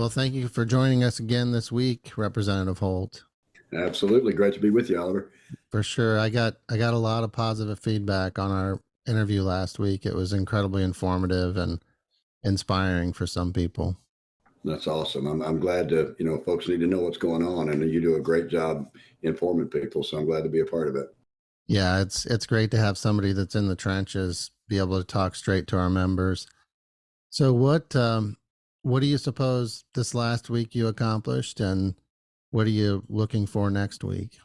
Well, thank you for joining us again this week, Representative Holt. Absolutely. Great to be with you, Oliver. For sure. I got a lot of positive feedback on our interview last week. It was incredibly informative and inspiring for some people. That's awesome. I'm glad to, folks need to know what's going on, and you do a great job informing people. So I'm glad to be a part of it. Yeah, it's great to have somebody that's in the trenches be able to talk straight to our members. So what do you suppose this last week you accomplished, and what are you looking for next week?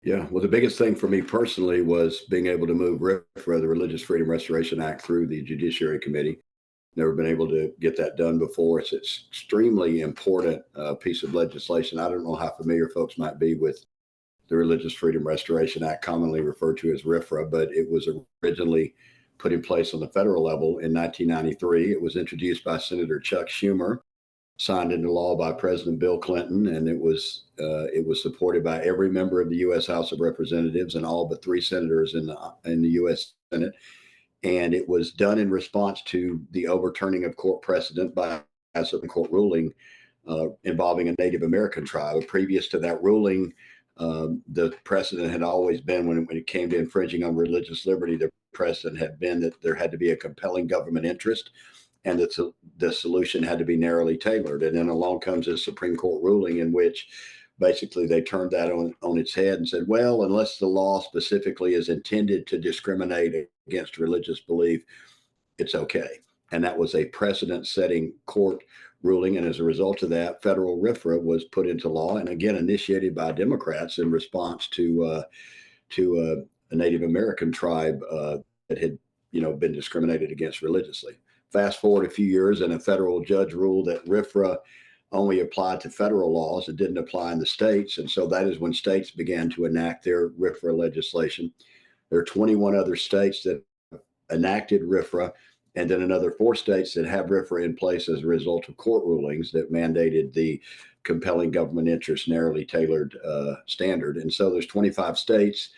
Yeah. Well, the biggest thing for me personally was being able to move RIFRA, the Religious Freedom Restoration Act, through the Judiciary Committee. Never been able to get that done before. It's extremely important piece of legislation. I don't know how familiar folks might be with the Religious Freedom Restoration Act, commonly referred to as RIFRA, but it was originally put in place on the federal level in 1993. It was introduced by Senator Chuck Schumer, signed into law by President Bill Clinton, and it was supported by every member of the U.S. House of Representatives and all but three senators in the U.S. Senate. And it was done in response to the overturning of court precedent by a Supreme Court ruling involving a Native American tribe. Previous to that ruling, the precedent had always been, when it came to infringing on religious liberty, the precedent had been that there had to be a compelling government interest, and that the solution had to be narrowly tailored. And then along comes a Supreme Court ruling in which basically they turned that on its head and said, well, unless the law specifically is intended to discriminate against religious belief, it's okay. And that was a precedent-setting court ruling. And as a result of that, federal RIFRA was put into law, and again initiated by Democrats in response to a Native American tribe that had been discriminated against religiously. Fast forward a few years, and a federal judge ruled that RIFRA only applied to federal laws. It didn't apply in the states. And so that is when states began to enact their RIFRA legislation. There are 21 other states that enacted RIFRA, and then another 4 states that have RIFRA in place as a result of court rulings that mandated the compelling government interest, narrowly tailored standard. And so there's 25 states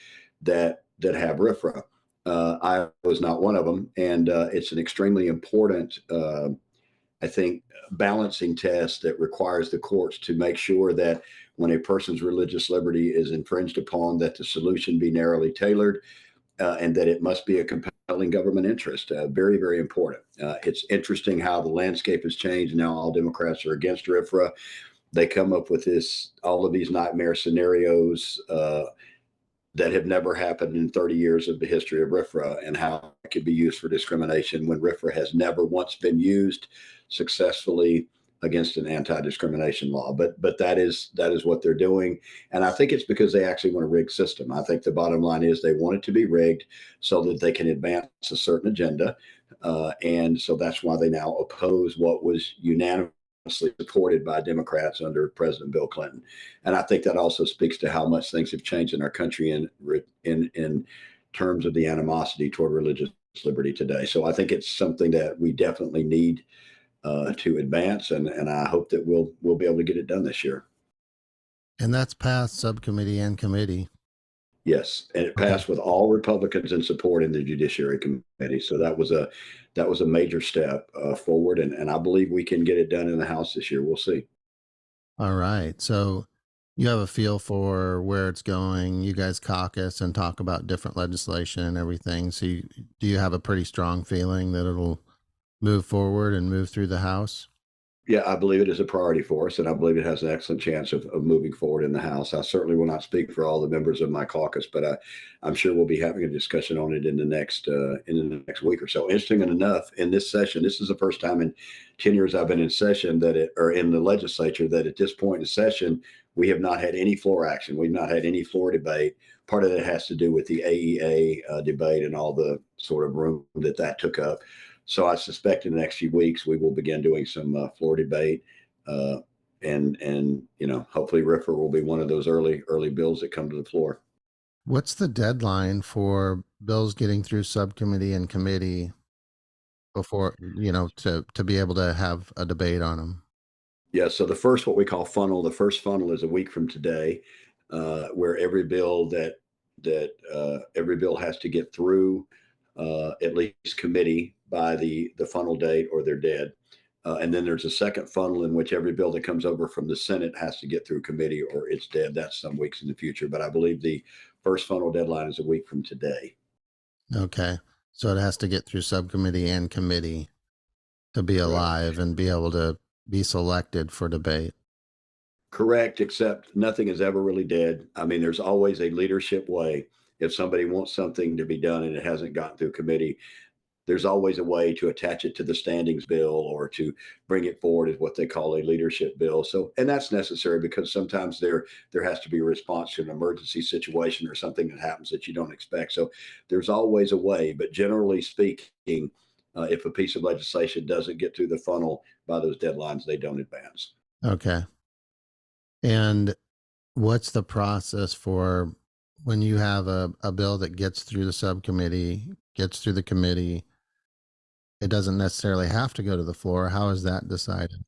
that have RIFRA. Iowa is not one of them, and it's an extremely important, I think, balancing test that requires the courts to make sure that when a person's religious liberty is infringed upon, that the solution be narrowly tailored, and that it must be a compelling government interest. Very, very important. It's interesting how the landscape has changed. Now all Democrats are against RIFRA. They come up with all of these nightmare scenarios that have never happened in 30 years of the history of RIFRA, and how it could be used for discrimination when RIFRA has never once been used successfully against an anti-discrimination law. But that is what they're doing. And I think it's because they actually want a rigged system. I think the bottom line is they want it to be rigged so that they can advance a certain agenda. And so that's why they now oppose what was unanimously supported by Democrats under President Bill Clinton. And I think that also speaks to how much things have changed in our country in terms of the animosity toward religious liberty today. So I think it's something that we definitely need to advance, and I hope that we'll be able to get it done this year. And that's passed subcommittee and committee. Yes, and it passed with all Republicans in support in the Judiciary Committee. So that was a major step forward, and I believe we can get it done in the House this year. We'll see. All right. So you have a feel for where it's going. You guys caucus and talk about different legislation and everything. So do you have a pretty strong feeling that it'll move forward and move through the House? Yeah, I believe it is a priority for us, and I believe it has an excellent chance of moving forward in the House. I certainly will not speak for all the members of my caucus, but I'm sure we'll be having a discussion on it in the next week or so. Interesting enough, in this session, this is the first time in 10 years I've been in session or in the legislature, that at this point in the session we have not had any floor action. We've not had any floor debate. Part of that has to do with the AEA debate and all the sort of room that took up. So I suspect in the next few weeks we will begin doing some floor debate, and hopefully RIFRA will be one of those early bills that come to the floor. What's the deadline for bills getting through subcommittee and committee before to be able to have a debate on them? Yeah. So the first, what we call funnel, the first funnel is a week from today, where every bill has to get through at least committee by the funnel date, or they're dead. And then there's a second funnel in which every bill that comes over from the Senate has to get through committee or it's dead. That's some weeks in the future. But I believe the first funnel deadline is a week from today. Okay. So it has to get through subcommittee and committee to be Correct. alive and be able to be selected for debate. Correct, except nothing is ever really dead. I mean, there's always a leadership way. If somebody wants something to be done and it hasn't gotten through committee, there's always a way to attach it to the standings bill or to bring it forward as what they call a leadership bill. So, and that's necessary because sometimes there has to be a response to an emergency situation or something that happens that you don't expect. So, there's always a way. But generally speaking, if a piece of legislation doesn't get through the funnel by those deadlines, they don't advance. Okay. And what's the process for when you have a bill that gets through the subcommittee, gets through the committee? It doesn't necessarily have to go to the floor. How is that decided?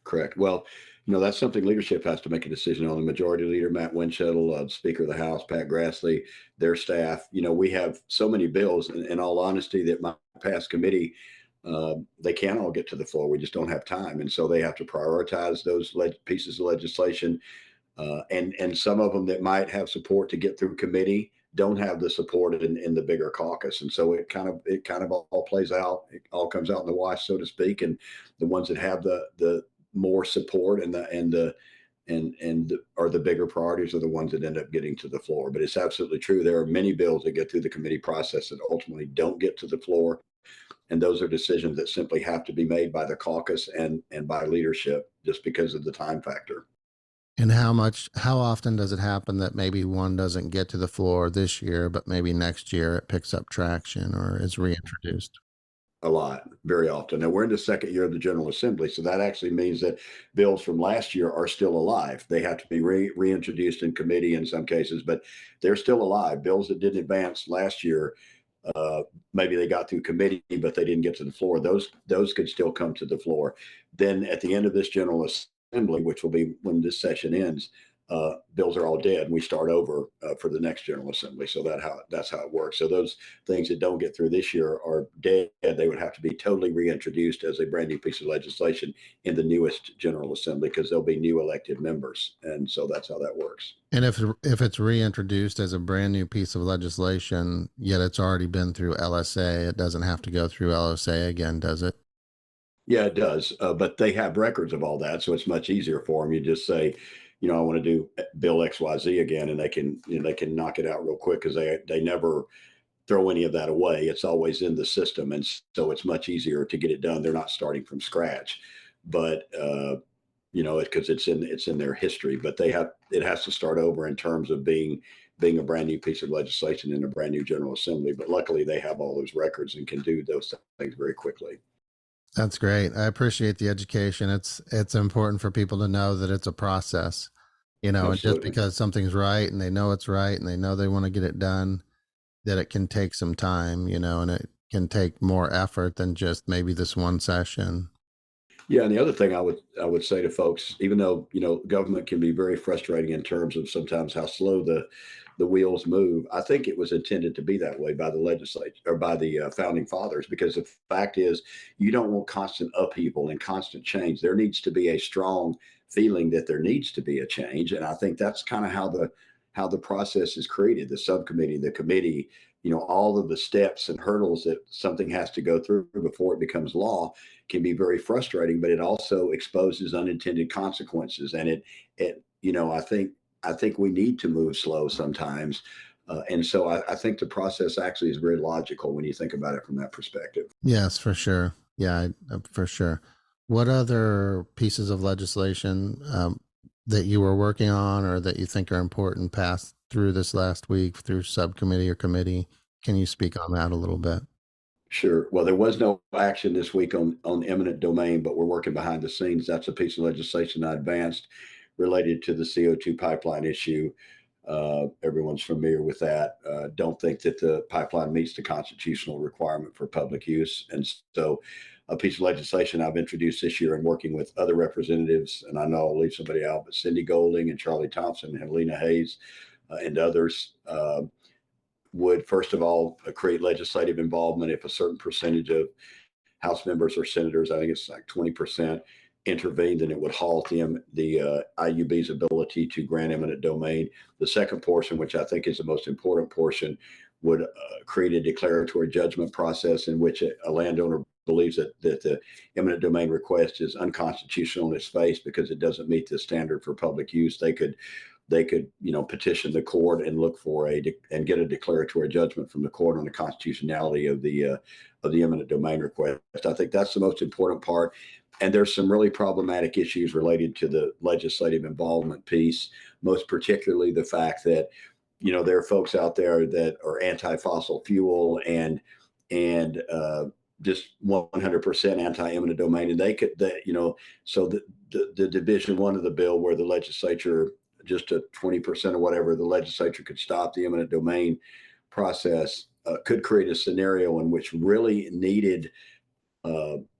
Correct. Well, that's something leadership has to make a decision on. The majority leader, Matt Winchell, Speaker of the House, Pat Grassley, their staff. We have so many bills, in all honesty, that might pass committee. They can't all get to the floor. We just don't have time. And so they have to prioritize those pieces of legislation. And some of them that might have support to get through committee don't have the support in the bigger caucus. And so it kind of all plays out. It all comes out in the wash, so to speak. And the ones that have the more support and are the bigger priorities are the ones that end up getting to the floor. But it's absolutely true. There are many bills that get through the committee process that ultimately don't get to the floor. And those are decisions that simply have to be made by the caucus and by leadership just because of the time factor. And how often does it happen that maybe one doesn't get to the floor this year, but maybe next year it picks up traction or is reintroduced? A lot, very often. Now we're in the second year of the General Assembly, so that actually means that bills from last year are still alive. They have to be reintroduced in committee in some cases, but they're still alive. Bills that didn't advance last year, uh, maybe they got through committee, but they didn't get to the floor. Those could still come to the floor. Then at the end of this General Assembly, which will be when this session ends, bills are all dead and we start over for the next General Assembly. So that's how it works. So those things that don't get through this year are dead. They would have to be totally reintroduced as a brand new piece of legislation in the newest General Assembly because there'll be new elected members. And so that's how that works. And if it's reintroduced as a brand new piece of legislation, yet it's already been through LSA, it doesn't have to go through LSA again, does it? Yeah, it does. But they have records of all that, so it's much easier for them. You just say, I want to do Bill XYZ again, and they can knock it out real quick because they never throw any of that away. It's always in the system, and so it's much easier to get it done. They're not starting from scratch, but because it's in their history. But it has to start over in terms of being a brand new piece of legislation in a brand new General Assembly. But luckily, they have all those records and can do those things very quickly. That's great. I appreciate the education. It's important for people to know that it's a process, and just Absolutely. because something's right and they know it's right and they know they want to get it done, that it can take some time, and it can take more effort than just maybe this one session. Yeah, and the other thing I would say to folks, even though government can be very frustrating in terms of sometimes how slow the wheels move, I think it was intended to be that way by the legislature or by the founding fathers. Because the fact is, you don't want constant upheaval and constant change. There needs to be a strong feeling that there needs to be a change, and I think that's kind of how the process is created. The subcommittee, the committee, all of the steps and hurdles that something has to go through before it becomes law can be very frustrating, but it also exposes unintended consequences. And I think we need to move slow sometimes. And so I think the process actually is very logical when you think about it from that perspective. Yes, for sure. Yeah, for sure. What other pieces of legislation that you were working on or that you think are important passed through this last week through subcommittee or committee? Can you speak on that a little bit? Sure. Well, there was no action this week on eminent domain, but we're working behind the scenes. That's a piece of legislation I advanced related to the CO2 pipeline issue. Everyone's familiar with that. Don't think that the pipeline meets the constitutional requirement for public use. And so, a piece of legislation I've introduced this year and working with other representatives, and I know I'll leave somebody out, but Cindy Golding and Charlie Thompson and Helena Hayes and others. Would first of all create legislative involvement if a certain percentage of House members or senators, I think it's like 20%, intervened, then it would halt the IUB's ability to grant eminent domain. The second portion, which I think is the most important portion, would create a declaratory judgment process in which a landowner believes that the eminent domain request is unconstitutional in its face because it doesn't meet the standard for public use. They could petition the court and look for and get a declaratory judgment from the court on the constitutionality of the eminent domain request. I think that's the most important part. And there's some really problematic issues related to the legislative involvement piece, most particularly the fact that, there are folks out there that are anti-fossil fuel and just 100% anti-eminent domain, and so the division one of the bill where the legislature just a 20% or whatever, the legislature could stop the eminent domain process, could create a scenario in which really needed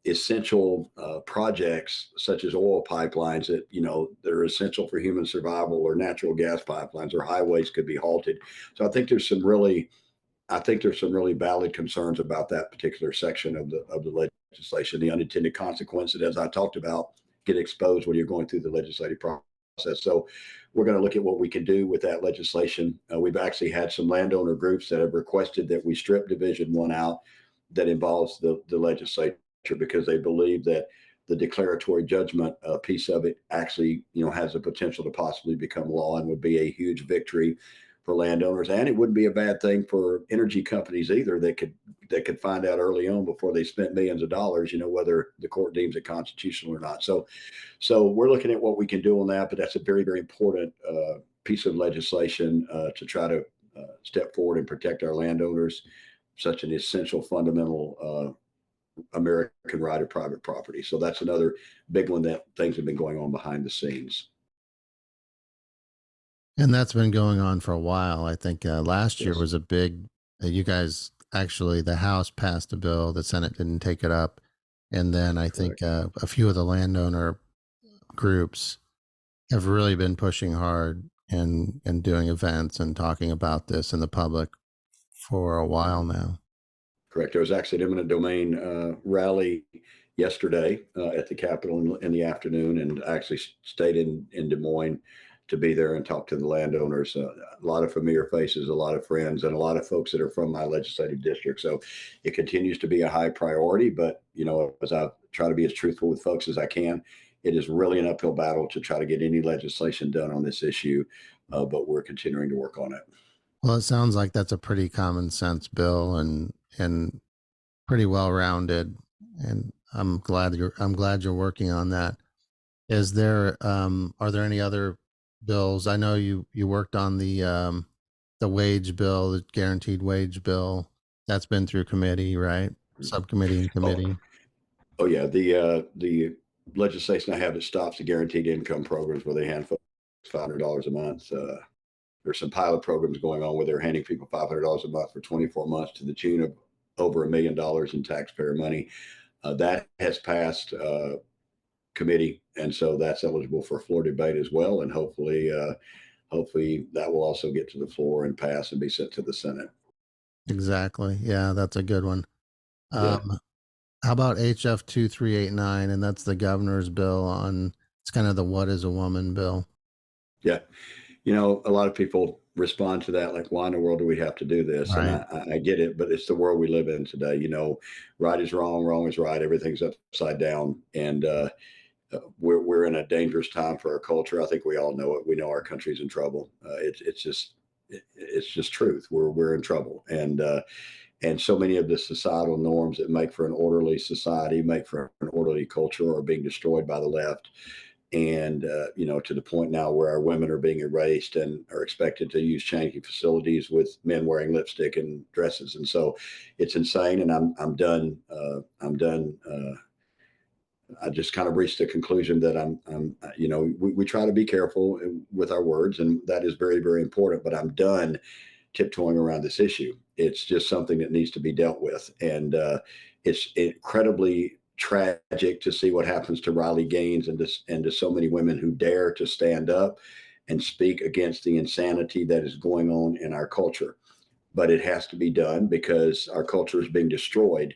essential projects such as oil pipelines that are essential for human survival, or natural gas pipelines or highways could be halted. So I think there's some really valid concerns about that particular section of the legislation. The unintended consequences, as I talked about, get exposed when you're going through the legislative process. So we're going to look at what we can do with that legislation. We've actually had some landowner groups that have requested that we strip Division 1 out that involves the legislature, because they believe that the declaratory judgment piece of it actually, has the potential to possibly become law and would be a huge victory for landowners. And it wouldn't be a bad thing for energy companies either, that could find out early on before they spent millions of dollars, whether the court deems it constitutional or not. So we're looking at what we can do on that, but that's a very, very important piece of legislation to try to step forward and protect our landowners, such an essential, fundamental American right of private property. So that's another big one that things have been going on behind the scenes. And that's been going on for a while. I think last year Yes. was a big, you guys actually, the House passed a bill, the Senate didn't take it up. And then I think a few of the landowner groups have really been pushing hard and doing events and talking about this in the public for a while now. Correct. There was actually an eminent domain rally yesterday at the Capitol in the afternoon, and actually stayed in Des Moines to be there and talk to the landowners. A lot of familiar faces, a lot of friends, and a lot of folks that are from my legislative district. So it continues to be a high priority. But, as I try to be as truthful with folks as I can, it is really an uphill battle to try to get any legislation done on this issue. But we're continuing to work on it. Well, it sounds like that's a pretty common sense bill and pretty well rounded. And I'm glad you're working on that. Is there are there any other bills? I know you worked on the wage bill, the guaranteed wage bill. That's been through committee, right? Subcommittee and committee. Oh yeah, the legislation I have that stops the guaranteed income programs where they hand folks $500 a month. There's some pilot programs going on where they're handing people $500 a month for 24 months to the tune of over $1 million in taxpayer money. That has passed committee, and so that's eligible for a floor debate as well. And hopefully that will also get to the floor and pass and be sent to the Senate. Exactly. Yeah, that's a good one. Yeah. How about HF 2389? And that's the governor's bill on, it's kind of the what is a woman bill. Yeah. A lot of people respond to that like, why in the world do we have to do this? Right. And I get it, but it's the world we live in today. Right is wrong, wrong is right. Everything's upside down. And we're in a dangerous time for our culture. I think we all know it. We know our country's in trouble. It's just truth. We're in trouble. And so many of the societal norms that make for an orderly society, make for an orderly culture, are being destroyed by the left. And to the point now where our women are being erased and are expected to use changing facilities with men wearing lipstick and dresses. And so it's insane. And I'm done. I just kind of reached the conclusion that we try to be careful with our words, and that is very, very important. But I'm done tiptoeing around this issue. It's just something that needs to be dealt with, and it's incredibly tragic to see what happens to Riley Gaines and to so many women who dare to stand up and speak against the insanity that is going on in our culture. But it has to be done because our culture is being destroyed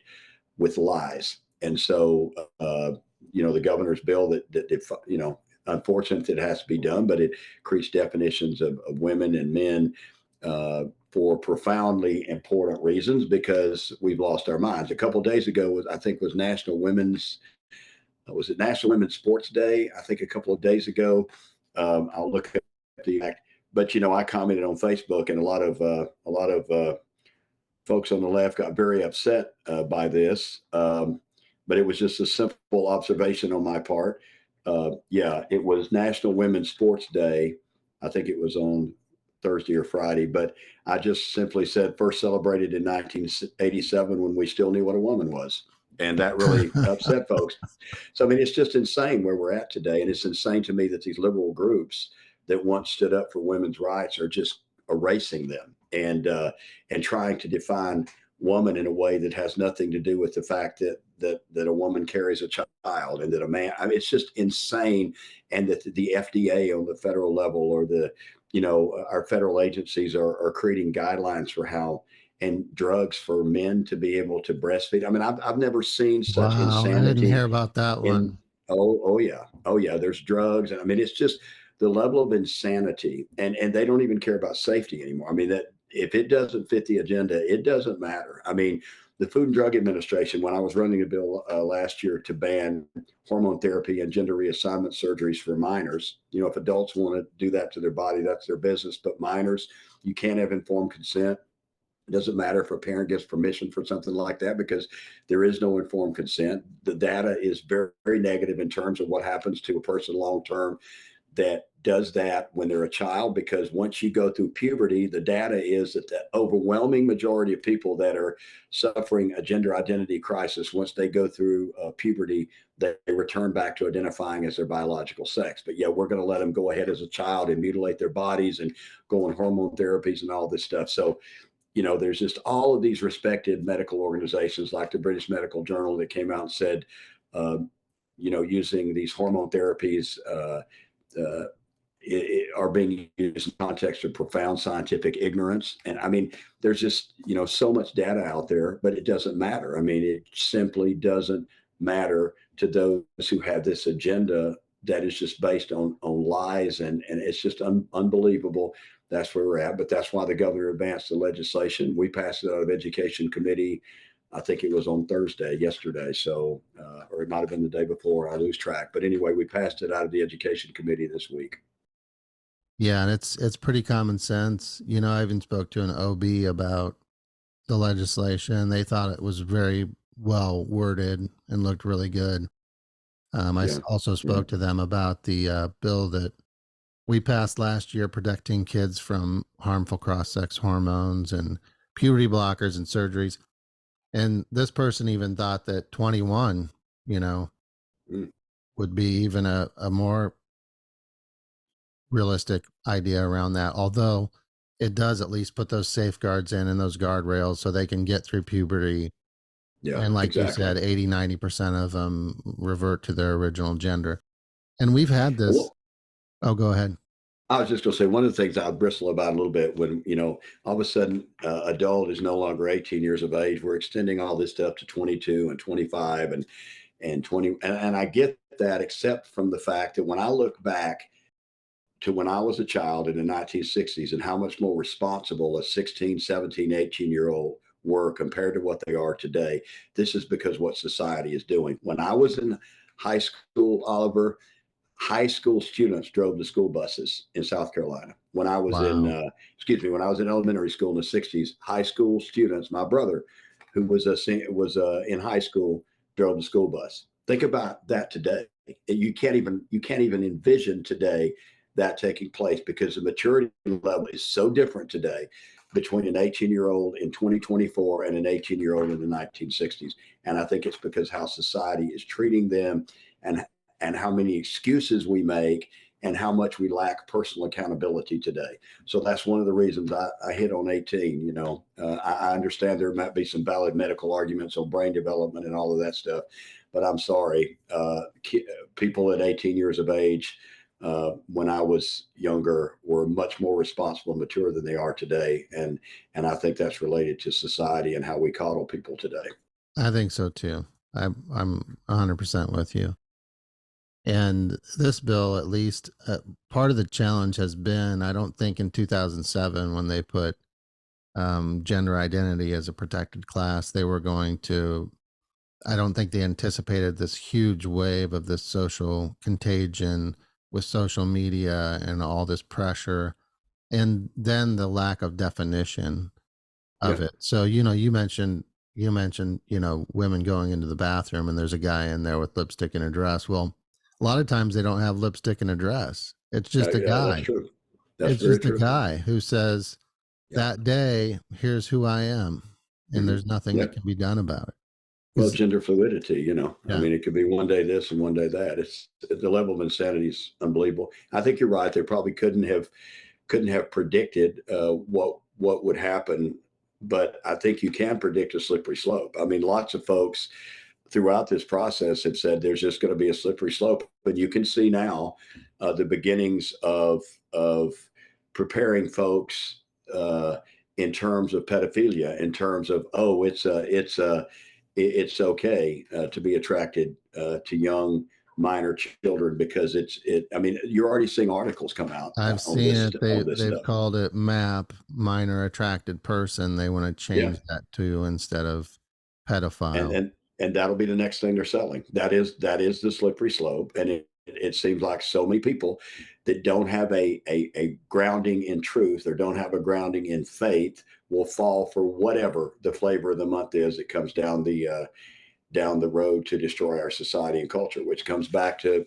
with lies. And so, the governor's bill unfortunate that it has to be done, but it creates definitions of women and men for profoundly important reasons because we've lost our minds. A couple of days ago, I think was National Women's Sports Day? I think a couple of days ago. I'll look at the act, but I commented on Facebook, and a lot of folks on the left got very upset by this. But it was just a simple observation on my part. Yeah, it was National Women's Sports Day. I think it was on Thursday or Friday, but I just simply said first celebrated in 1987 when we still knew what a woman was. And that really upset folks. So, I mean, it's just insane where we're at today. And it's insane to me that these liberal groups that once stood up for women's rights are just erasing them and trying to define woman in a way that has nothing to do with the fact that a woman carries a child and that a man. I mean, it's just insane. And that the FDA on the federal level or our federal agencies are creating guidelines for how and drugs for men to be able to breastfeed. I mean, I've never seen such Wow, I didn't insanity hear about that in. one. Oh yeah, there's drugs, and I mean, it's just the level of insanity, and they don't even care about safety anymore. I mean, that if it doesn't fit the agenda, it doesn't matter. I mean, the Food and Drug Administration, when I was running a bill last year to ban hormone therapy and gender reassignment surgeries for minors, if adults want to do that to their body, that's their business. But minors, you can't have informed consent. It doesn't matter if a parent gives permission for something like that because there is no informed consent. The data is very, very negative in terms of what happens to a person long term that does that when they're a child, because once you go through puberty, the data is that the overwhelming majority of people that are suffering a gender identity crisis, once they go through puberty, they return back to identifying as their biological sex. But yeah, we're going to let them go ahead as a child and mutilate their bodies and go on hormone therapies and all this stuff. So there's just all of these respected medical organizations like the British Medical Journal that came out and said, using these hormone therapies uh, are being used in context of profound scientific ignorance. And I mean, there's just, so much data out there, but it doesn't matter. I mean, it simply doesn't matter to those who have this agenda that is just based on lies. And it's just unbelievable. That's where we're at. But that's why the governor advanced the legislation. We passed it out of Education Committee. I think it was on yesterday. So, or it might have been the day before. I lose track. But anyway, we passed it out of the Education Committee this week. Yeah, and it's pretty common sense. I even spoke to an OB about the legislation. They thought it was very well worded and looked really good. Yeah. Also Yeah. spoke to them about the bill that we passed last year protecting kids from harmful cross-sex hormones and puberty blockers and surgeries. And this person even thought that 21, Mm. would be even a more realistic idea around that. Although it does at least put those safeguards in and those guardrails so they can get through puberty. Yeah, And like you exactly. said, 80-90% of them revert to their original gender. And we've had this. Well, Oh, go ahead. I was just going to say one of the things I bristle about a little bit when, all of a sudden adult is no longer 18 years of age. We're extending all this stuff to 22 and 25 and 20. And I get that, except from the fact that when I look back to when I was a child in the 1960s and how much more responsible a 16, 17, 18-year-old were compared to what they are today, this is because what society is doing. When I was in high school, Oliver, high school students drove the school buses in South Carolina. When I was Wow. when I was in elementary school in the 60s, high school students, my brother, who was in high school, drove the school bus. Think about that today. You can't even envision today that taking place because the maturity level is so different today between an 18-year-old in 2024 and an 18-year-old in the 1960s. And I think it's because how society is treating them and how many excuses we make and how much we lack personal accountability today. So that's one of the reasons I hit on 18. I understand there might be some valid medical arguments on brain development and all of that stuff, but I'm sorry, people at 18 years of age, when I was younger, were much more responsible and mature than they are today. And I think that's related to society and how we coddle people today. I think so too. I'm 100% with you. And this bill, at least, part of the challenge has been, I don't think in 2007 when they put gender identity as a protected class, they were going to. I don't think they anticipated this huge wave of this social contagion with social media and all this pressure, and then the lack of definition Yeah. of it. So, you mentioned, women going into the bathroom and there's a guy in there with lipstick and a dress. Well, a lot of times they don't have lipstick and a dress. It's just a Yeah, that's guy. true. That's It's very just a true. guy who says, Yeah. that day, here's who I am. And Hmm. there's nothing Yeah. that can be done about it. Well, 'Cause- gender fluidity, I yeah. mean, it could be one day this and one day that. It's the level of insanity is unbelievable. I think you're right. They probably couldn't have predicted what would happen, but I think you can predict a slippery slope. I mean, lots of folks throughout this process have said there's just going to be a slippery slope, but you can see now the beginnings of preparing folks in terms of pedophilia, in terms of it's okay to be attracted to young minor children because it. I mean, you're already seeing articles come out I've on seen this it. They've stuff. called it MAP, minor attracted person. They want to Yeah, change that to instead of and pedophile. and and that'll be the next thing they're selling. That is the slippery slope, and it seems like so many people that don't have a grounding in truth or don't have a grounding in faith will fall for whatever the flavor of the month is that comes down the road to destroy our society and culture, which comes back to,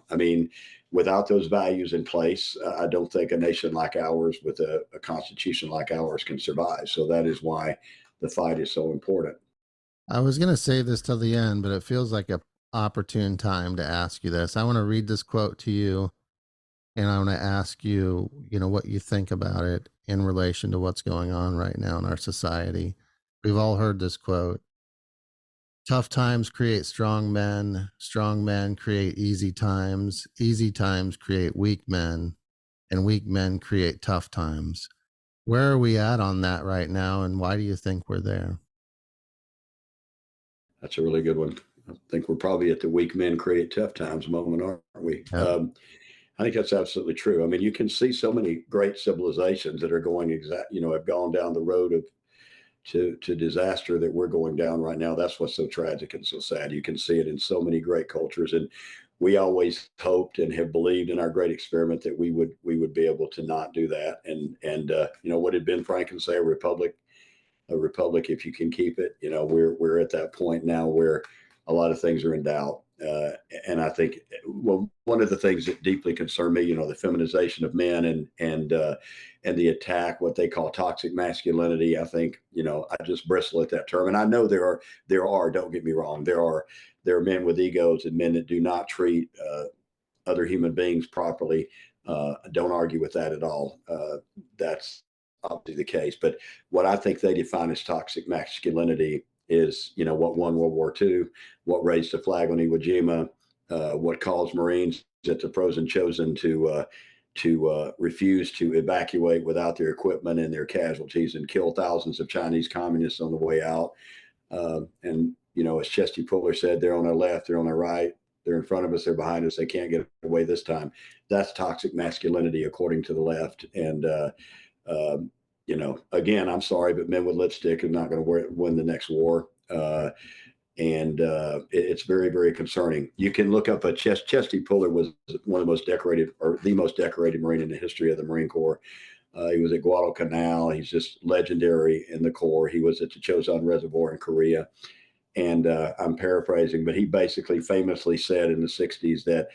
I mean, without those values in place, I don't think a nation like ours with a constitution like ours can survive. So that is why the fight is so important. I was going to say this till the end, but it feels like a opportune time to ask you this. I want to read this quote to you, and I want to ask you, what you think about it in relation to what's going on right now in our society. We've all heard this quote. Tough times create strong men create easy times create weak men, and weak men create tough times. Where are we at on that right now, and why do you think we're there? That's a really good one. I think we're probably at the weak men create tough times moment, aren't we? Yep. I think that's absolutely true. I mean, you can see so many great civilizations that are going have gone down the road of to disaster that we're going down right now. That's what's so tragic and so sad. You can see it in so many great cultures, and we always hoped and have believed in our great experiment that we would be able to not do that. And what did Ben Franklin say? A republic if you can keep it. We're at that point now where a lot of things are in doubt. And I think, well, one of the things that deeply concern me, the feminization of men and the attack, what they call toxic masculinity. I think, I just bristle at that term. And I know there are. Don't get me wrong. There are men with egos and men that do not treat other human beings properly. Don't argue with that at all. That's obviously the case. But what I think they define as toxic masculinity is, what won World War II, what raised the flag on Iwo Jima, what caused Marines at the frozen chosen to refuse to evacuate without their equipment and their casualties and kill thousands of Chinese communists on the way out. And as Chesty Puller said, they're on our left, they're on our right, they're in front of us, they're behind us. They can't get away this time. That's toxic masculinity, according to the left. And again, I'm sorry, but men with lipstick are not going to win the next war. And it's very, very concerning. You can look up Chesty Puller was one of the most decorated, or the most decorated Marine in the history of the Marine Corps. He was at Guadalcanal. He's just legendary in the Corps. He was at the Chosin Reservoir in Korea. And I'm paraphrasing, but he basically famously said in the 60s that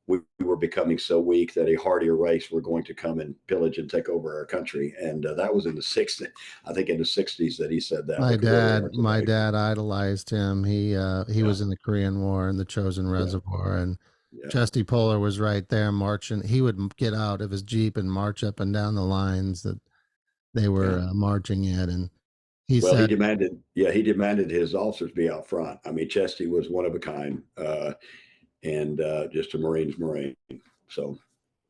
we were becoming so weak that a hardier race were going to come and pillage and take over our country. And that was in the 60s, I think in the 60s that he said that. My Look at where we are dad, my today. dad idolized him. He Yeah, was in the Korean War in the Chosin yeah, Reservoir, and yeah, Chesty Puller was right there marching. He would get out of his jeep and march up and down the lines that they yeah. were marching in, and he Well, he said, demanded, yeah, he demanded his officers be out front. I mean, Chesty was one of a kind, and just a Marine's Marine. So,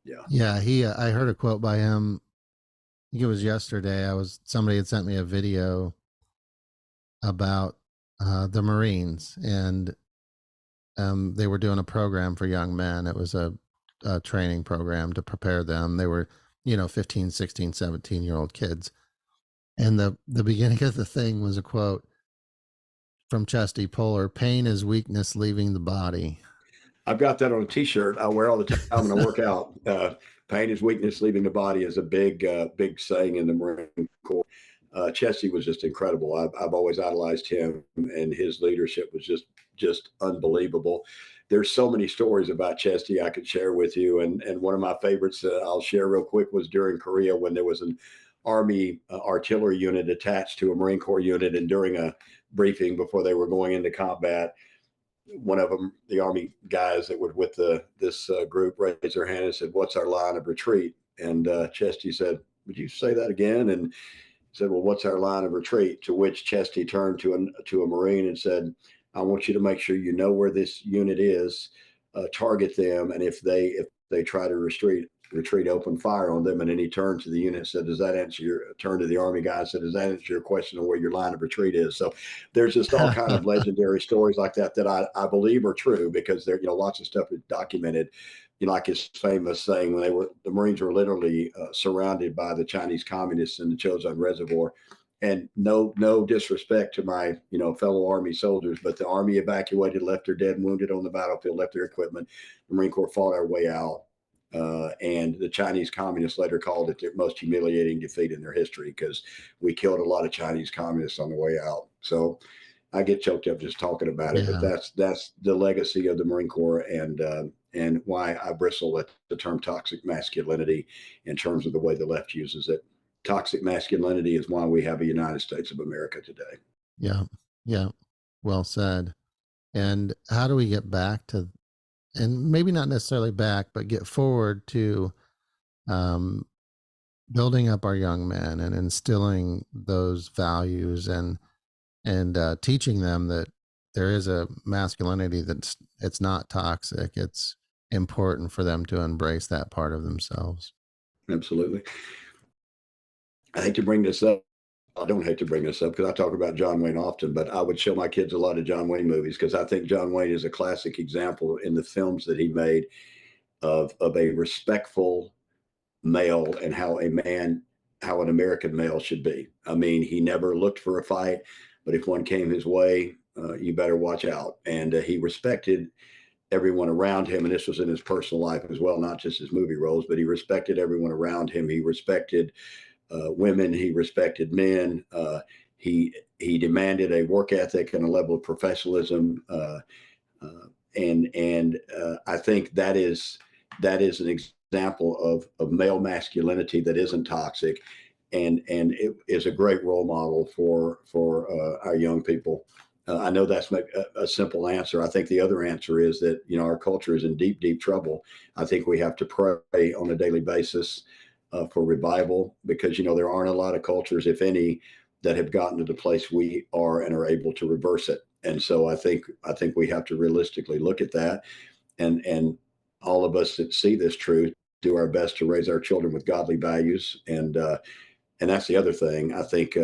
yeah, "Yeah, he." I heard a quote by him. I think it was yesterday. Somebody had sent me a video about the Marines, and they were doing a program for young men. It was a training program to prepare them. They were, 15, 16, 17-year-old kids. And the beginning of the thing was a quote from Chesty Puller: "Pain is weakness leaving the body." I've got that on a T-shirt I wear all the time when I work out. Pain is weakness leaving the body is a big saying in the Marine Corps. Chesty was just incredible. I've always idolized him, and his leadership was just unbelievable. There's so many stories about Chesty I could share with you, and one of my favorites I'll share real quick was during Korea when there was an Army artillery unit attached to a Marine Corps unit, and during a briefing before they were going into combat, one of them, the Army guys that were with this group, raised their hand and said, "What's our line of retreat?" And Chesty said, "Would you say that again?" And said, "Well, what's our line of retreat?" To which Chesty turned to a Marine and said, "I want you to make sure you know where this unit is, target them, and if they try to retreat, open fire on them." And then he turned to the unit and said, "Does that answer your?" Turned to the Army guy and said, "Does that answer your question on where your line of retreat is?" So there's just all kind of legendary stories like that that I believe are true, because there, lots of stuff is documented. Like his famous saying when the Marines were literally surrounded by the Chinese communists in the Chosin Reservoir. And no disrespect to my fellow Army soldiers, but the Army evacuated, left their dead and wounded on the battlefield, left their equipment. The Marine Corps fought our way out, and the Chinese communists later called it their most humiliating defeat in their history, because we killed a lot of Chinese communists on the way out. So I get choked up just talking about it, but Yeah. that's the legacy of the Marine Corps, and why I bristle at the term toxic masculinity in terms of the way the left uses it. Toxic masculinity is why we have a United States of America today. Yeah. Yeah. Well said. And how do we get back to, and maybe not necessarily back, but get forward to um, building up our young men and instilling those values, and teaching them that there is a masculinity that's, it's not toxic. It's important for them to embrace that part of themselves. Absolutely. I hate to bring this up. I don't hate to bring this up because I talk about John Wayne often, but I would show my kids a lot of John Wayne movies, because I think John Wayne is a classic example in the films that he made of a respectful male, and how an American male should be. I mean, he never looked for a fight, but if one came his way, you better watch out. And he respected everyone around him, and this was in his personal life as well, not just his movie roles, but he respected everyone around him. He respected women. He respected men. He demanded a work ethic and a level of professionalism. Uh, and I think that is an example of male masculinity that isn't toxic, and it is a great role model for our young people. I know that's a simple answer. I think the other answer is that our culture is in deep trouble. I think we have to pray on a daily basis for revival, because there aren't a lot of cultures, if any, that have gotten to the place we are and are able to reverse it. And so I think we have to realistically look at that, and all of us that see this truth do our best to raise our children with godly values. And that's the other thing. I think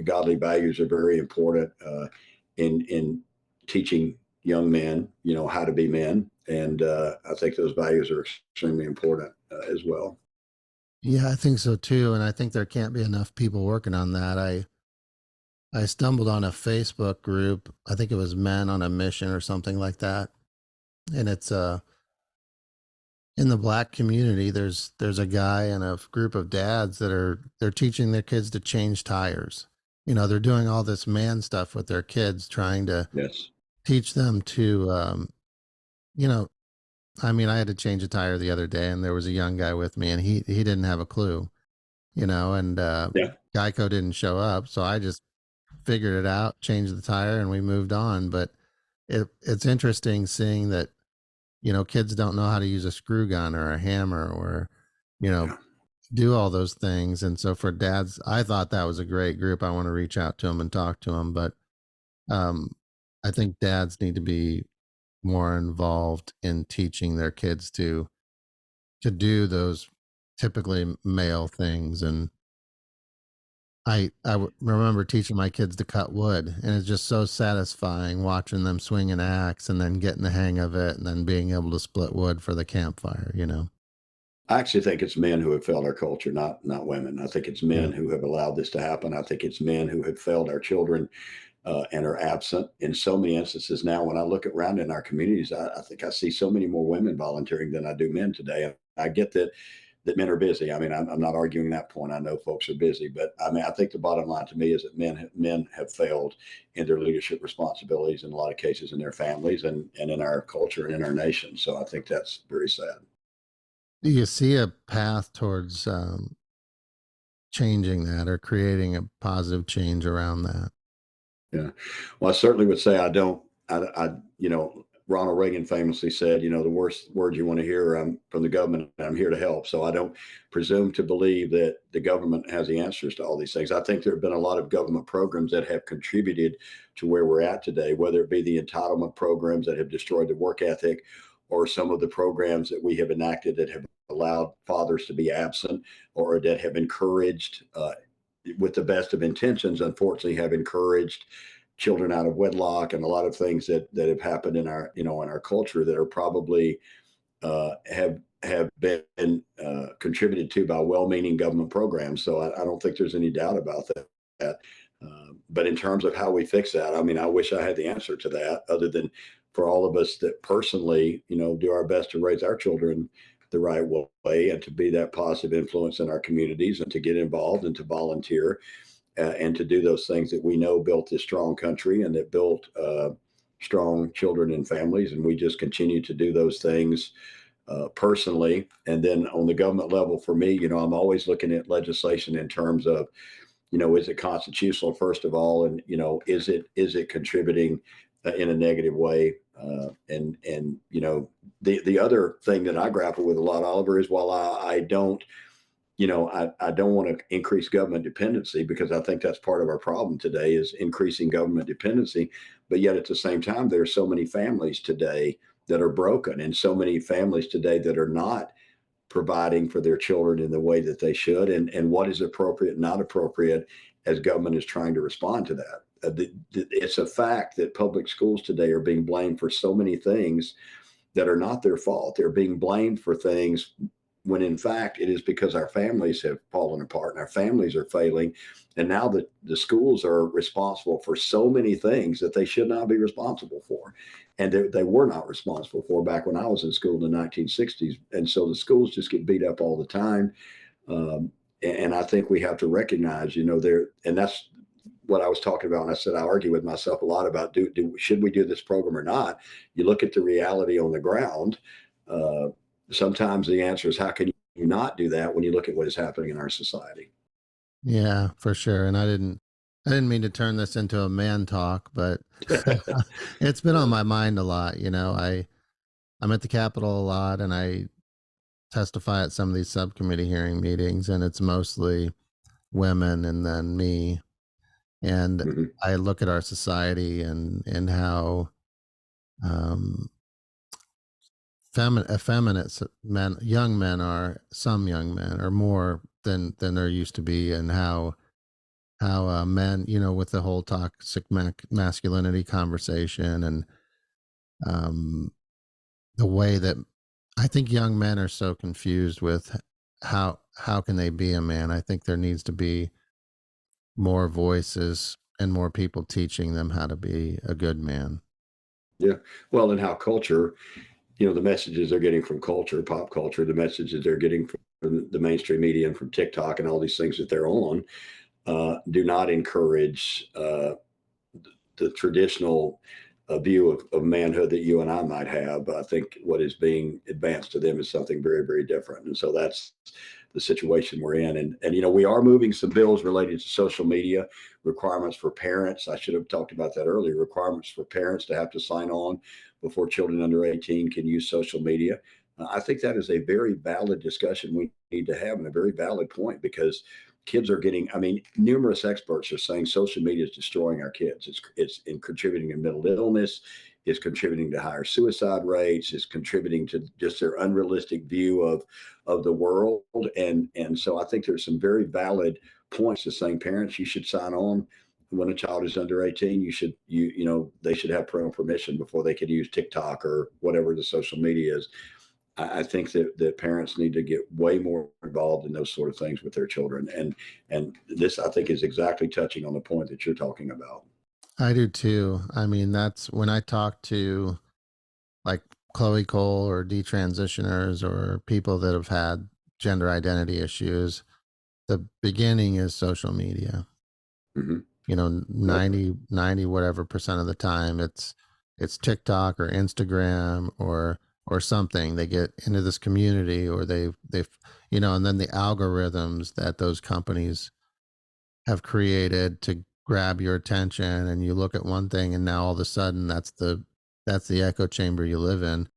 godly values are very important in teaching young men how to be men, and I think those values are extremely important as well. Yeah, I think so too. And I think there can't be enough people working on that. I stumbled on a Facebook group. I think it was Men on a Mission or something like that. And it's in the Black community, there's a guy and a group of dads that they're teaching their kids to change tires. They're doing all this man stuff with their kids, trying to Yes. teach them to you know, I mean, I had to change a tire the other day, and there was a young guy with me, and he didn't have a clue, and Yeah. Geico didn't show up, so I just figured it out, changed the tire, and we moved on. But it's interesting seeing that kids don't know how to use a screw gun or a hammer, or you know Yeah. do all those things. And so for dads, I thought that was a great group. I want to reach out to them and talk to them, but um, I think dads need to be more involved in teaching their kids to do those typically male things. And Remember teaching my kids to cut wood, and it's just so satisfying watching them swing an axe and then getting the hang of it and then being able to split wood for the campfire, you know? I actually think it's men who have failed our culture, not women. I think it's Yeah. men who have allowed this to happen. I think it's men who have failed our children and are absent in so many instances. Now, when I look around in our communities, I think I see so many more women volunteering than I do men today. And I get that men are busy. I mean, I'm not arguing that point. I know folks are busy, but I mean, I think the bottom line to me is that men have failed in their leadership responsibilities in a lot of cases in their families and in our culture and in our nation. So I think that's very sad. Do you see a path towards changing that or creating a positive change around that? Yeah. Well, I certainly would say I don't. Ronald Reagan famously said, the worst words you want to hear from the government, I'm here to help. So I don't presume to believe that the government has the answers to all these things. I think there have been a lot of government programs that have contributed to where we're at today, whether it be the entitlement programs that have destroyed the work ethic, or some of the programs that we have enacted that have allowed fathers to be absent, or that have encouraged with the best of intentions, unfortunately, have encouraged children out of wedlock and a lot of things that have happened in our in our culture that are probably have been contributed to by well-meaning government programs. So I don't think there's any doubt about that. But in terms of how we fix that, I mean, I wish I had the answer to that, other than for all of us that personally, do our best to raise our children the right way and to be that positive influence in our communities and to get involved and to volunteer and to do those things that we know built this strong country and that built strong children and families. And we just continue to do those things personally. And then on the government level, for me, I'm always looking at legislation in terms of, is it constitutional, first of all? And, is it contributing in a negative way? The other thing that I grapple with a lot, Oliver, is while I don't I don't want to increase government dependency, because I think that's part of our problem today is increasing government dependency. But yet at the same time, there are so many families today that are broken, and so many families today that are not providing for their children in the way that they should, and what is appropriate, not appropriate, as government is trying to respond to that. It's a fact that public schools today are being blamed for so many things that are not their fault. They're being blamed for things when in fact it is because our families have fallen apart and our families are failing. And now the schools are responsible for so many things that they should not be responsible for. And they were not responsible for back when I was in school in the 1960s. And so the schools just get beat up all the time. And I think we have to recognize, and that's what I was talking about. And I said, I argue with myself a lot about should we do this program or not? You look at the reality on the ground. Uh, Sometimes the answer is, how can you not do that when you look at what is happening in our society? Yeah, for sure. And I didn't mean to turn this into a man talk, but it's been on Yeah. my mind a lot. I'm at the Capitol a lot and I testify at some of these subcommittee hearing meetings, and it's mostly women and then me. And Mhm. I look at our society and how um, effeminate men, young men are. Some young men are more than there used to be, and how men, with the whole toxic masculinity conversation, and um, the way that I think young men are so confused with how can they be a man. I think there needs to be more voices and more people teaching them how to be a good man. Yeah. Well, and how culture, the messages they're getting from culture, pop culture, the messages they're getting from the mainstream media and from TikTok and all these things that they're on, do not encourage the traditional view of manhood that you and I might have. But I think what is being advanced to them is something very, very different. And so that's the situation we're in. And we are moving some bills related to social media, requirements for parents. I should have talked about that earlier. Requirements for parents to have to sign on before children under 18 can use social media. I think that is a very valid discussion we need to have, and a very valid point, because kids are getting, I mean, numerous experts are saying social media is destroying our kids. It's in contributing to mental illness, it's contributing to higher suicide rates, it's contributing to just their unrealistic view of the world. And so I think there's some very valid points to saying parents, you should sign on when a child is under 18. They should have parental permission before they can use TikTok or whatever the social media is. I think that parents need to get way more involved in those sort of things with their children. And this, I think, is exactly touching on the point that you're talking about. I do too. I mean, that's when I talk to like Chloe Cole or detransitioners or people that have had gender identity issues. The beginning is social media. Hmm. You know, Yep. 90 whatever percent of the time it's TikTok or Instagram or something. They get into this community or they've and then the algorithms that those companies have created to grab your attention, and you look at one thing and now all of a sudden that's the echo chamber you live in.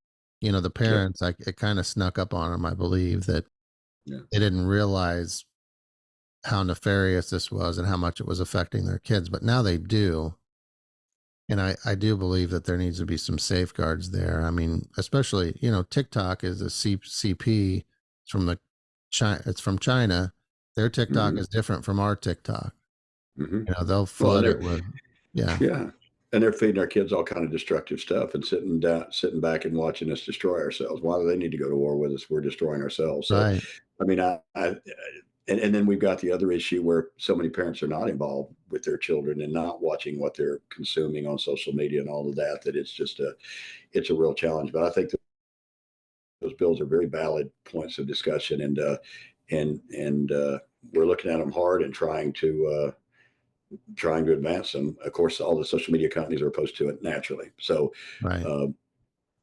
The Yep. parents, like, it kind of snuck up on them, I believe, that Yeah. they didn't realize how nefarious this was and how much it was affecting their kids, but now they do. And I do believe that there needs to be some safeguards there. I mean, especially, TikTok is a CP. It's from it's from China. Their TikTok Hmm. is different from our TikTok. Hmm. They'll Well, and flood it with, yeah, yeah, and they're feeding our kids all kind of destructive stuff and sitting back and watching us destroy ourselves. Why do they need to go to war with us? We're destroying ourselves. So, right. I mean, and then we've got the other issue where so many parents are not involved with their children and not watching what they're consuming on social media and all of that. That it's a real challenge. But I think that those bills are very valid points of discussion, and we're looking at them hard and trying to advance them. Of course, all the social media companies are opposed to it naturally. So, Right. uh,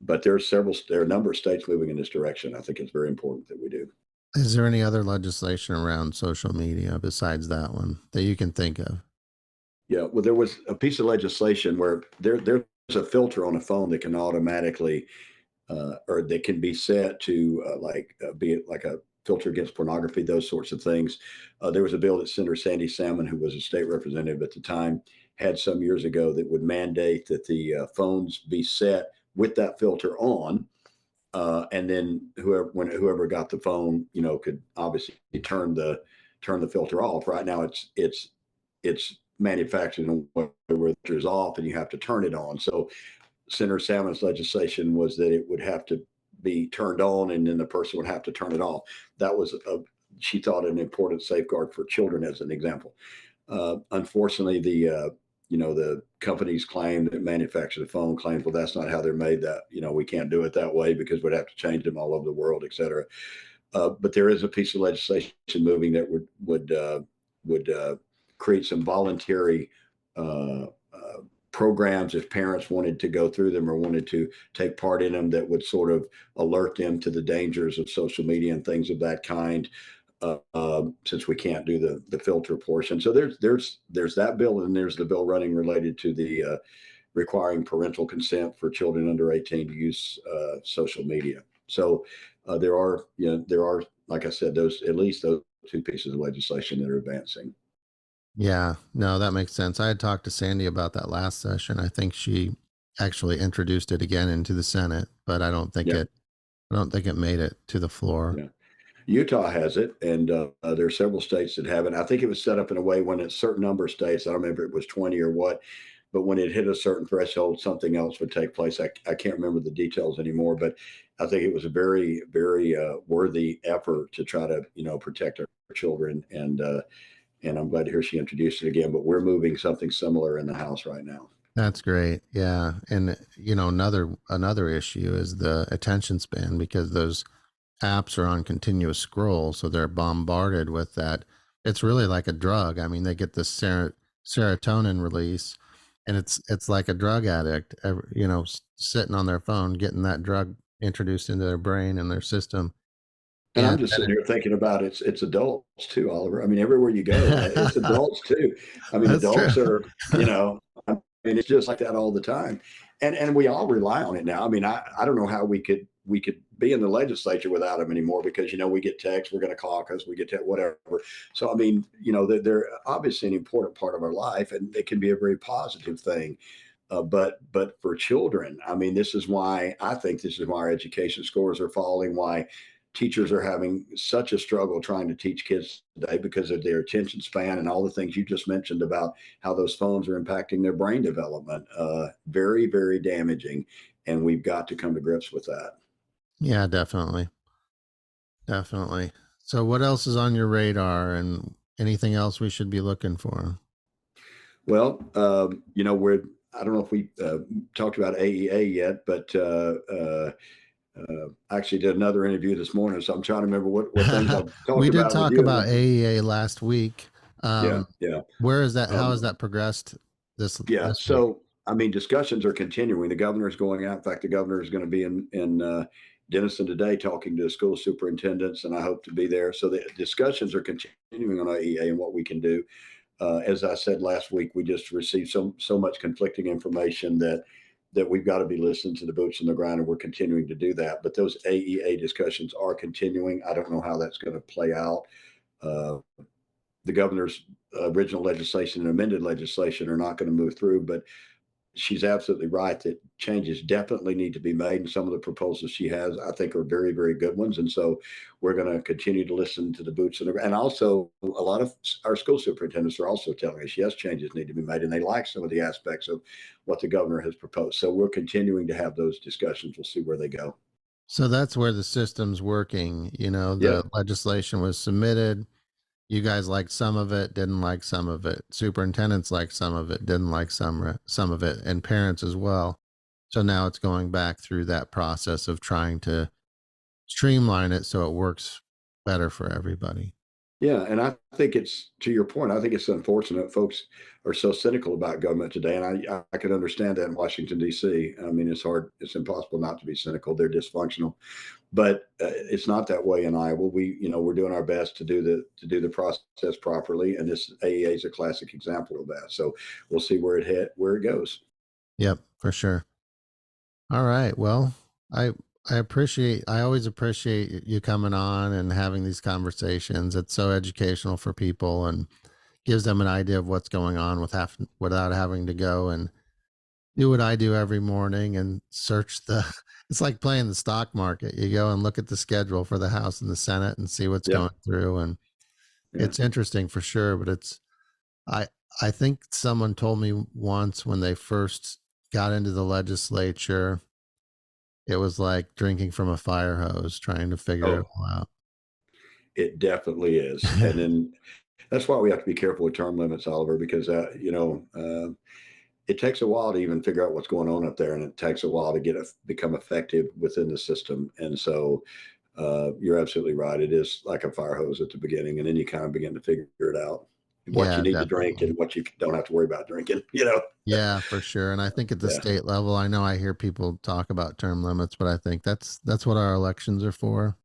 but there are a number of states moving in this direction. I think it's very important that we do. Is there any other legislation around social media besides that one that you can think of? Yeah, well, there was a piece of legislation where there's a filter on a phone that can automatically or that can be set to be it like a filter against pornography, those sorts of things. There was a bill that Senator Sandy Salmon, who was a state representative at the time, had some years ago that would mandate that the phones be set with that filter on. And then whoever got the phone, could obviously turn the filter off. Right now, it's manufactured in a way where the filter's off, and you have to turn it on. So Senator Salmon's legislation was that it would have to be turned on, and then the person would have to turn it off. That was she thought, an important safeguard for children, as an example. Unfortunately, the companies claim that manufacture the phone claims, well, that's not how they're made. That we can't do it that way because we'd have to change them all over the world, et cetera. But there is a piece of legislation moving that would create some voluntary uh, uh, programs if parents wanted to go through them or wanted to take part in them, that would sort of alert them to the dangers of social media and things of that kind. Since we can't do the filter portion, so there's that bill, and there's the bill running related to the requiring parental consent for children under 18 to use social media. So there are, like I said, those at least those two pieces of legislation that are advancing. Yeah, no, that makes sense. I had talked to Sandy about that last session. I think she actually introduced it again into the Senate, but Yeah, I don't think it made it to the floor. yeah. Utah has it, and there are several states that have it. I think it was set up in a way when a certain number of states, I don't remember if it was 20 or what, but when it hit a certain threshold, something else would take place. I can't remember the details anymore, but I think it was a very, very worthy effort to try to, protect our children. And I'm glad to hear she introduced it again. But we're moving something similar in the House right now. That's great. Yeah. And another issue is the attention span, because those apps are on continuous scroll, so they're bombarded with that. It's really like a drug. I mean, they get this serotonin release, and it's like a drug addict, sitting on their phone, getting that drug introduced into their brain and their system. And I'm And just then sitting here thinking about it's adults too, Oliver. I mean, everywhere you go, it's it, adults too. I mean, that's true. adults are, I mean, it's just like that all the time. And we all rely on it now. I mean, I don't know how we could be in the legislature without them anymore, because we get texts, we're going to caucus, we get whatever. So I mean, they're obviously an important part of our life, and it can be a very positive thing. But for children, I mean, this is why our education scores are falling. Why teachers are having such a struggle trying to teach kids today because of their attention span and all the things you just mentioned about how those phones are impacting their brain development. Very, very damaging. And we've got to come to grips with that. Yeah, definitely. Definitely. So what else is on your radar and anything else we should be looking for? Well, I don't know if we talked about AEA yet, but I actually did another interview this morning. So I'm trying to remember what things I've talked We did about with talk you. about AEA last week. Yeah, Um, yeah. where is that? How has Um, that progressed Yeah. this week? So, I mean, discussions are continuing. The governor is going out. In fact, the governor is going to be in Denison today talking to school superintendents, and I hope to be there. So the discussions are continuing on AEA and what we can do. As I said last week, we just received so much conflicting information that we've got to be listening to the boots on the ground, and we're continuing to do that. But those AEA discussions are continuing. I don't know how that's going to play out. Uh, the governor's original legislation and amended legislation are not going to move through, but she's absolutely right that changes definitely need to be made. And some of the proposals she has, I think, are very, very good ones. And so we're going to continue to listen to the boots on the ground. And also, a lot of our school superintendents are also telling us, yes, changes need to be made. And they like some of the aspects of what the governor has proposed. So we're continuing to have those discussions. We'll see where they go. So that's where the system's working. You know, the Yep. legislation was submitted. You guys liked some of it, didn't like some of it. Superintendents liked some of it, didn't like some of it, and parents as well. So now it's going back through that process of trying to streamline it so it works better for everybody. Yeah, and I think it's to your point. I think it's unfortunate folks are so cynical about government today, and I can understand that in Washington D.C. I mean, it's hard, it's impossible not to be cynical. They're dysfunctional, but it's not that way in Iowa. We're doing our best to do the process properly, and this AEA is a classic example of that. So we'll see where it goes. Yep, for sure. All right. Well, I I always appreciate you coming on and having these conversations. It's so educational for people and gives them an idea of what's going on without having to go and do what I do every morning and search the it's like playing the stock market. You go and look at the schedule for the House and the Senate and see what's Yeah, going through, and yeah. it's interesting for sure, but I I think someone told me once when they first got into the legislature, it was like drinking from a fire hose trying to figure it Oh, all out. it definitely is, and then that's why we have to be careful with term limits, Oliver, because it takes a while to even figure out what's going on up there, and it takes a while to become effective within the system. And so you're absolutely right. It is like a fire hose at the beginning, and then you kind of begin to figure it out what you Yeah, need to drink definitely. and what you don't have to worry about drinking. Yeah, for sure. And I think at the Yeah, state level, I know I hear people talk about term limits, but I think that's what our elections are for.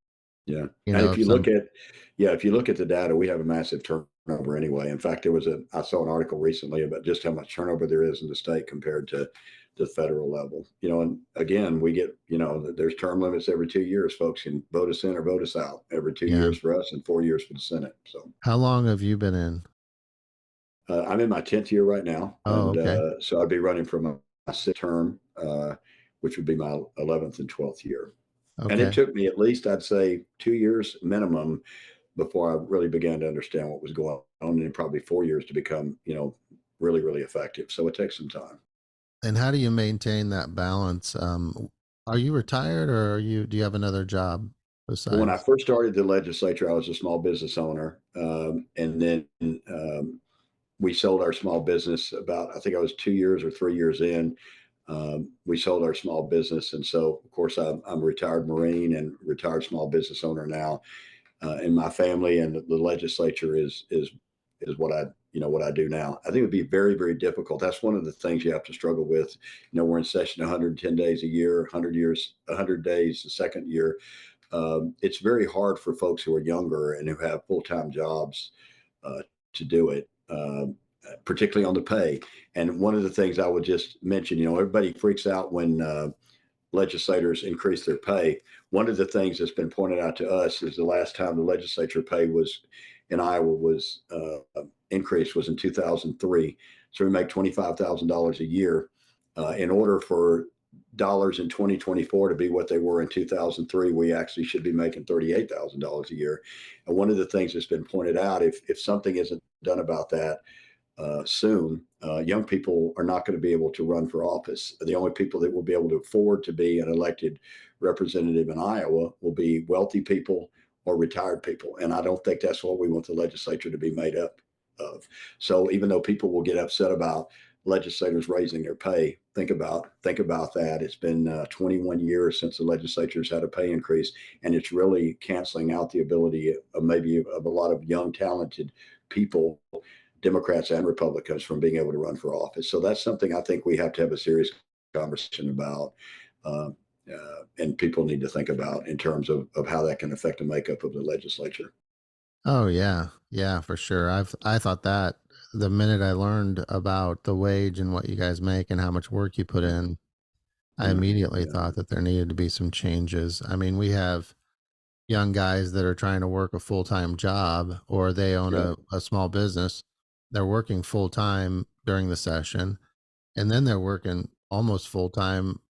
yeah. You And know, if if you look some at, yeah, if you look at the data, we have a massive turnover anyway. In fact, I saw an article recently about just how much turnover there is in the state compared to the federal level. And again, we get, there's term limits every 2 years. Folks can vote us in or vote us out every two yeah. years for us and 4 years for the Senate. So How long have you been in? I'm in my 10th year right now. Oh, And okay. so I'd be running for my sixth term, which would be my 11th and 12th year. And it Okay. took me at least, I'd say, 2 years minimum before I really began to understand what was going on, and probably 4 years to become, really, really effective. So it takes some time. And how do you maintain that balance? Are you retired or do you have another job Well, when I besides? first started the legislature, I was a small business owner. And then we sold our small business I think I was 2 years or 3 years in. We sold our small business. And so, of course, I'm a retired Marine and retired small business owner now. In my family, and the legislature is what I do now. I think it would be very, very difficult. That's one of the things you have to struggle with. We're in session 110 days a year, 100 days the second year. It's very hard for folks who are younger and who have full-time jobs uh, to do it, particularly on the pay. And one of the things I would just mention, everybody freaks out when legislators increase their pay. One of the things that's been pointed out to us is the last time the legislature pay was in Iowa was increased was in 2003. So we make $25,000 a year. In order for dollars in 2024 to be what they were in 2003, we actually should be making $38,000 a year. And one of the things that's been pointed out, if something isn't done about that soon, young people are not going to be able to run for office. The only people that will be able to afford to be an elected representative in Iowa will be wealthy people or retired people. And I don't think that's what we want the legislature to be made up of. So even though people will get upset about legislators raising their pay, think about that. It's been 21 years since the legislature's had a pay increase, and it's really canceling out the ability of maybe of a lot of young, talented people, Democrats and Republicans, from being able to run for office. So that's something I think we have to have a serious conversation about. And people need to think about in terms of how that can affect the makeup of the legislature. Oh yeah, yeah, for sure. I thought that the minute I learned about the wage and what you guys make and how much work you put in, I Yeah, immediately yeah, thought that there needed to be some changes. I mean, we have young guys that are trying to work a full-time job, or they own yeah, a small business. They're working full time during the session, and then they're working almost full time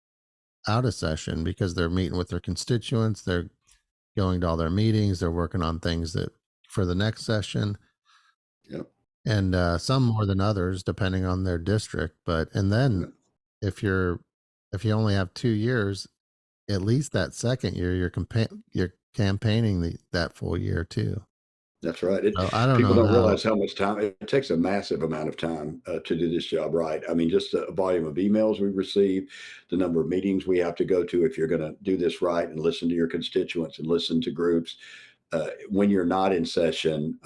out of session because they're meeting with their constituents. They're going to all their meetings. They're working on things that for the next session, yeah, and some more than others, depending on their district. But and then yeah. if you're if you only have 2 years, at least that second year, you're campaigning that full year too. That's right. So I don't People know don't how. realize how much time it takes. A massive amount of time to do this job right. I mean, just the volume of emails we receive, the number of meetings we have to go to if you're going to do this right and listen to your constituents and listen to groups. When you're not in session,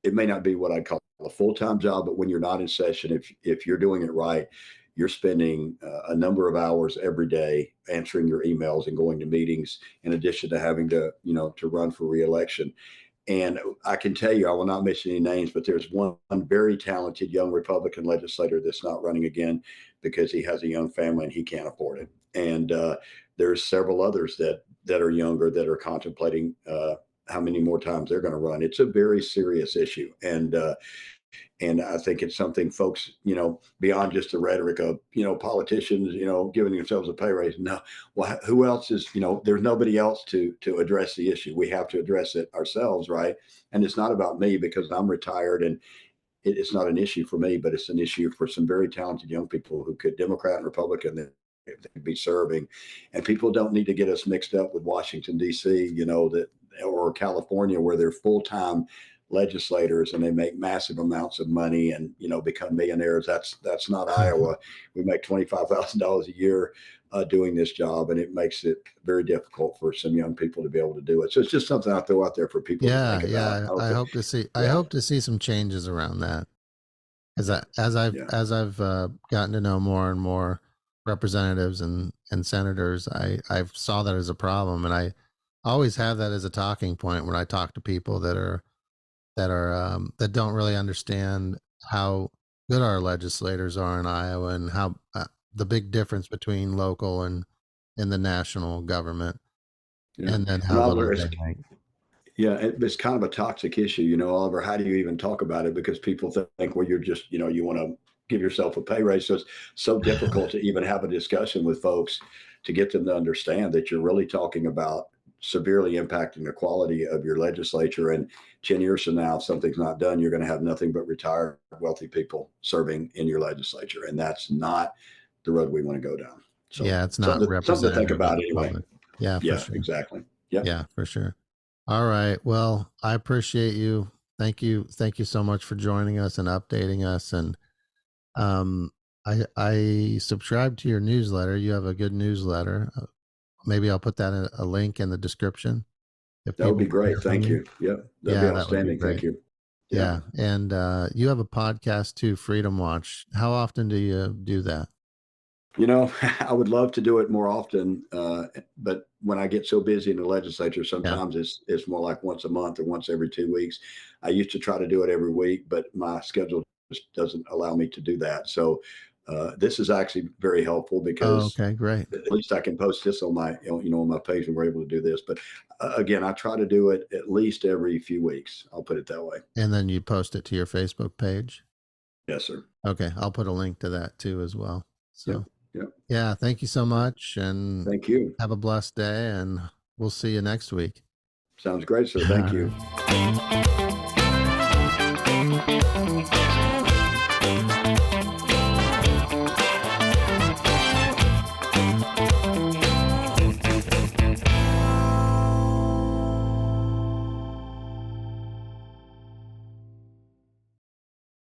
it may not be what I'd call a full-time job, but when you're not in session, if you're doing it right, you're spending a number of hours every day answering your emails and going to meetings, in addition to having to, to run for reelection. And I can tell you, I will not mention any names, but there's one very talented young Republican legislator that's not running again because he has a young family and he can't afford it. And there's several others that are younger that are contemplating how many more times they're going to run. It's a very serious issue, and I think it's something folks, beyond just the rhetoric of, politicians, giving themselves a pay raise. No, well, who else is, there's nobody else to address the issue. We have to address it ourselves, right? And it's not about me because I'm retired and it's not an issue for me, but it's an issue for some very talented young people who could, Democrat and Republican, that they could be serving. And people don't need to get us mixed up with Washington, D.C., that or California, where they're full-time legislators and they make massive amounts of money and become millionaires. That's not Iowa. We make $25,000 a year doing this job, and it makes it very difficult for some young people to be able to do it. So it's just something I throw out there for people to Yeah, think about. yeah. I don't I think, hope to see. I yeah, hope to see some changes around that. As yeah, I as I've yeah, as I've gotten to know more and more representatives and senators, I saw that as a problem, and I always have that as a talking point when I talk to people that don't really understand how good our legislators are in Iowa and how the big difference between local and the national government, yeah. and then And how little Oliver, they make. yeah, it's kind of a toxic issue, Oliver. How do you even talk about it? Because people think, well, you're just, you want to give yourself a pay raise. So it's so difficult to even have a discussion with folks to get them to understand that you're really talking about severely impacting the quality of your legislature. And 10 years from now, if something's not done, you're going to have nothing but retired wealthy people serving in your legislature. And that's not the road we want to go down. So Yeah, it's not something to think representative of about the anyway. public. Yeah, for Yeah, sure. exactly. Yep. Yeah, for sure. All right. Well, I appreciate you. Thank you. Thank you so much for joining us and updating us. And um, I subscribe to your newsletter. You have a good newsletter. Maybe I'll put that in a link in the description if That would people be want to great. hear from Thank you. you. Yep. That'd be Yeah, that would be outstanding. Thank great. you. Yeah. Yeah, and you have a podcast too, Freedom Watch. How often do you do that? I would love to do it more often, but when I get so busy in the legislature, Yeah. sometimes it's more like once a month or once every 2 weeks. I used to try to do it every week, but my schedule just doesn't allow me to do that. So this is actually very helpful Oh, because okay, great. at least I can post this on my on my page, and we're able to do this. But again, I try to do it at least every few weeks. I'll put it that way. And then you post it to your Facebook page. Yes, sir. Okay, I'll put a link to that too as well. Yep. So, Yep. Yeah, thank you so much, and Thank you. have a blessed day, and we'll see you next week. Sounds great, sir. Thank you.